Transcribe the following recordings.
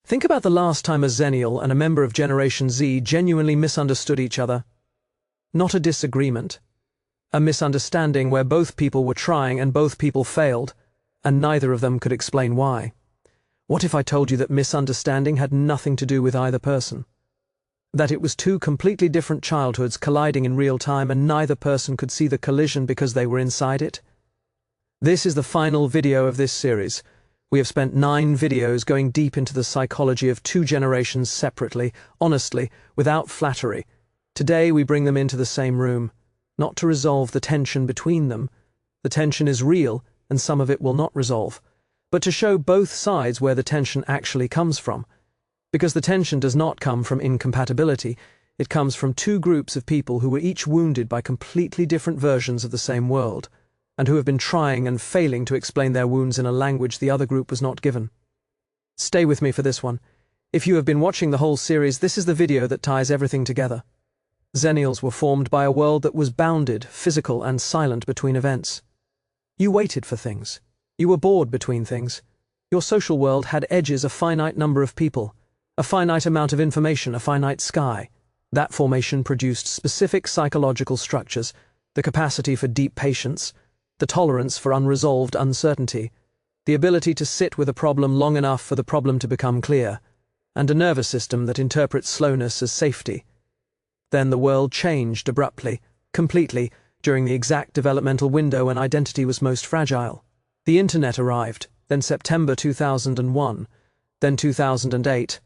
Think about the last time a Xennial and a member of Generation Z genuinely misunderstood each other. Not a disagreement. A misunderstanding where both people were trying and both people failed, and neither of them could explain why. What if I told you that misunderstanding had nothing to do with either person? That it was two completely different childhoods colliding in real time and neither person could see the collision because they were inside it? This is the final video of this series. We have spent 9 videos going deep into the psychology of two generations separately, honestly, without flattery. Today we bring them into the same room, not to resolve the tension between them. The tension is real, and some of it will not resolve, but to show both sides where the tension actually comes from. Because the tension does not come from incompatibility, it comes from two groups of people who were each wounded by completely different versions of the same world, and who have been trying and failing to explain their wounds in a language the other group was not given. Stay with me for this one. If you have been watching the whole series, this is the video that ties everything together. Xennials were formed by a world that was bounded, physical, and silent between events. You waited for things. You were bored between things. Your social world had edges, a finite number of people, a finite amount of information, a finite sky. That formation produced specific psychological structures, the capacity for deep patience, the tolerance for unresolved uncertainty, the ability to sit with a problem long enough for the problem to become clear, and a nervous system that interprets slowness as safety. Then the world changed abruptly, completely, during the exact developmental window when identity was most fragile. The internet arrived, then September 2001, then 2008,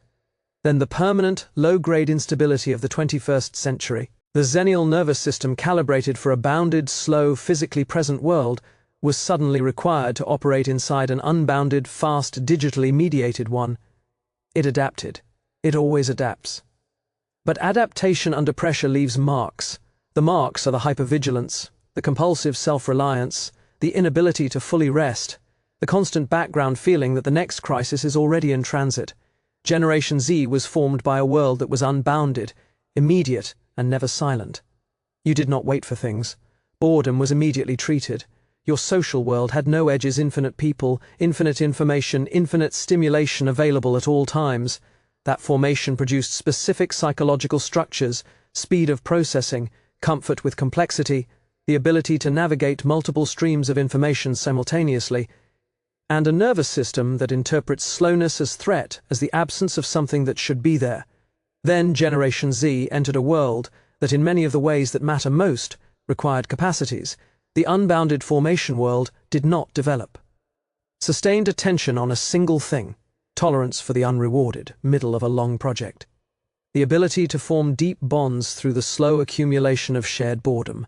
then the permanent, low-grade instability of the 21st century. The Xennial nervous system, calibrated for a bounded, slow, physically present world, was suddenly required to operate inside an unbounded, fast, digitally mediated one. It adapted. It always adapts. But adaptation under pressure leaves marks. The marks are the hypervigilance, the compulsive self-reliance, the inability to fully rest, the constant background feeling that the next crisis is already in transit. Generation Z was formed by a world that was unbounded, immediate, and never silent. You did not wait for things. Boredom was immediately treated. Your social world had no edges, infinite people, infinite information, infinite stimulation available at all times. That formation produced specific psychological structures, speed of processing, comfort with complexity, the ability to navigate multiple streams of information simultaneously, and a nervous system that interprets slowness as threat, as the absence of something that should be there. Then Generation Z entered a world that in many of the ways that matter most required capacities. The unbounded formation world did not develop. Sustained attention on a single thing, tolerance for the unrewarded, middle of a long project. The ability to form deep bonds through the slow accumulation of shared boredom.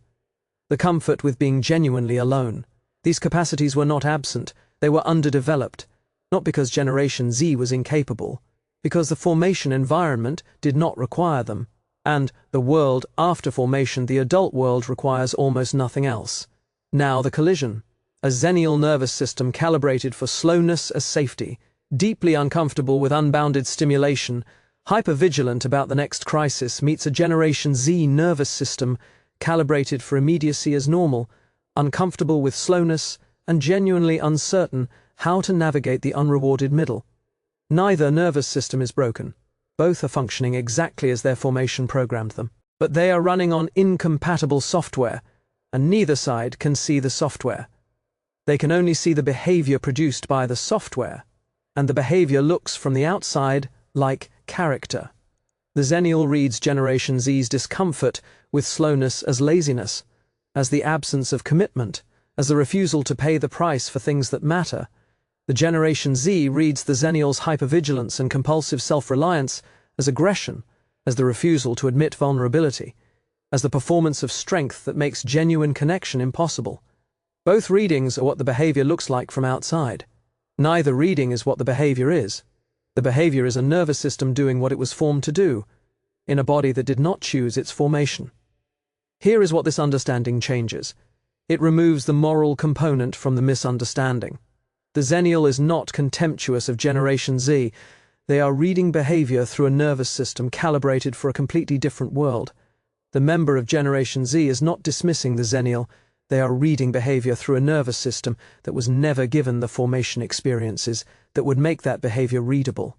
The comfort with being genuinely alone. These capacities were not absent, they were underdeveloped, not because Generation Z was incapable, because the formation environment did not require them, and the world after formation, the adult world, requires almost nothing else. Now the collision. A Xennial nervous system calibrated for slowness as safety, deeply uncomfortable with unbounded stimulation, hypervigilant about the next crisis, meets a Generation Z nervous system calibrated for immediacy as normal, uncomfortable with slowness, and genuinely uncertain how to navigate the unrewarded middle. Neither nervous system is broken. Both are functioning exactly as their formation programmed them. But they are running on incompatible software, and neither side can see the software. They can only see the behavior produced by the software, and the behavior looks from the outside like character. The Xennial reads Generation Z's discomfort with slowness as laziness, as the absence of commitment, as the refusal to pay the price for things that matter. The Generation Z reads the Xennial's hypervigilance and compulsive self-reliance as aggression, as the refusal to admit vulnerability, as the performance of strength that makes genuine connection impossible. Both readings are what the behavior looks like from outside. Neither reading is what the behavior is. The behavior is a nervous system doing what it was formed to do, in a body that did not choose its formation. Here is what this understanding changes. It removes the moral component from the misunderstanding. The Xennial is not contemptuous of Generation Z. They are reading behavior through a nervous system calibrated for a completely different world. The member of Generation Z is not dismissing the Xennial. They are reading behavior through a nervous system that was never given the formation experiences that would make that behavior readable.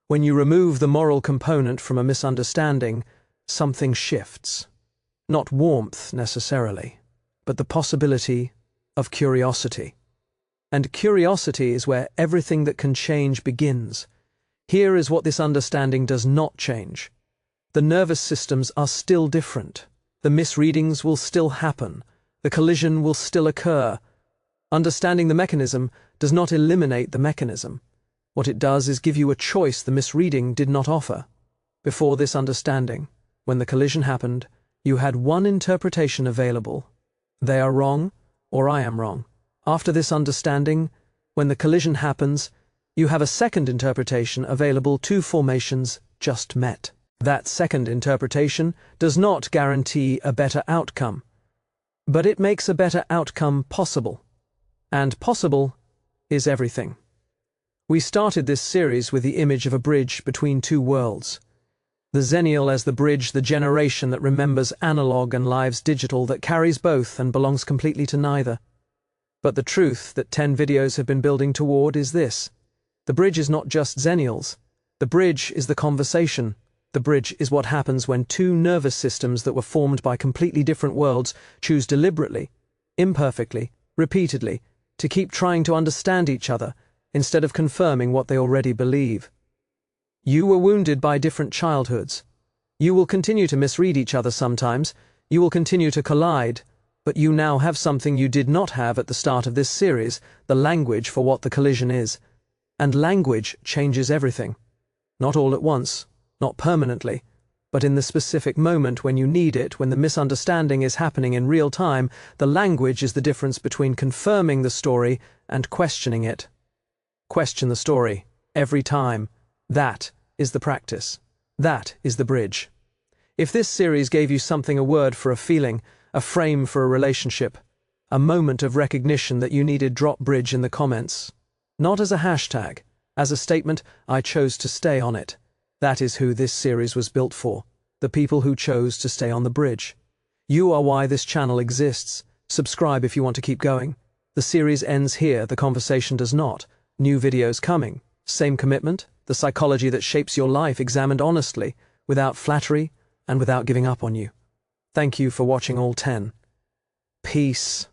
When you remove the moral component from a misunderstanding, something shifts. Not warmth necessarily, but the possibility of curiosity. And curiosity is where everything that can change begins. Here is what this understanding does not change. The nervous systems are still different. The misreadings will still happen. The collision will still occur. Understanding the mechanism does not eliminate the mechanism. What it does is give you a choice the misreading did not offer. Before this understanding, when the collision happened, you had one interpretation available. They are wrong, or I am wrong. After this understanding, when the collision happens, you have a second interpretation available. Two formations just met. That second interpretation does not guarantee a better outcome, but it makes a better outcome possible. And possible is everything. We started this series with the image of a bridge between two worlds. The Xennial as the bridge, the generation that remembers analog and lives digital, that carries both and belongs completely to neither. But the truth that 10 videos have been building toward is this. The bridge is not just Xennials. The bridge is the conversation. The bridge is what happens when two nervous systems that were formed by completely different worlds choose deliberately, imperfectly, repeatedly, to keep trying to understand each other instead of confirming what they already believe. You were wounded by different childhoods. You will continue to misread each other sometimes. You will continue to collide. But you now have something you did not have at the start of this series, the language for what the collision is. And language changes everything. Not all at once, not permanently, but in the specific moment when you need it, when the misunderstanding is happening in real time, the language is the difference between confirming the story and questioning it. Question the story, every time. That is the practice. That is the bridge. If this series gave you something, a word for a feeling, a frame for a relationship, a moment of recognition that you needed, drop bridge in the comments. Not as a hashtag, as a statement, I chose to stay on it. That is who this series was built for, the people who chose to stay on the bridge. You are why this channel exists. Subscribe if you want to keep going. The series ends here, the conversation does not. New videos coming. Same commitment, the psychology that shapes your life examined honestly, without flattery and without giving up on you. Thank you for watching all 10. Peace.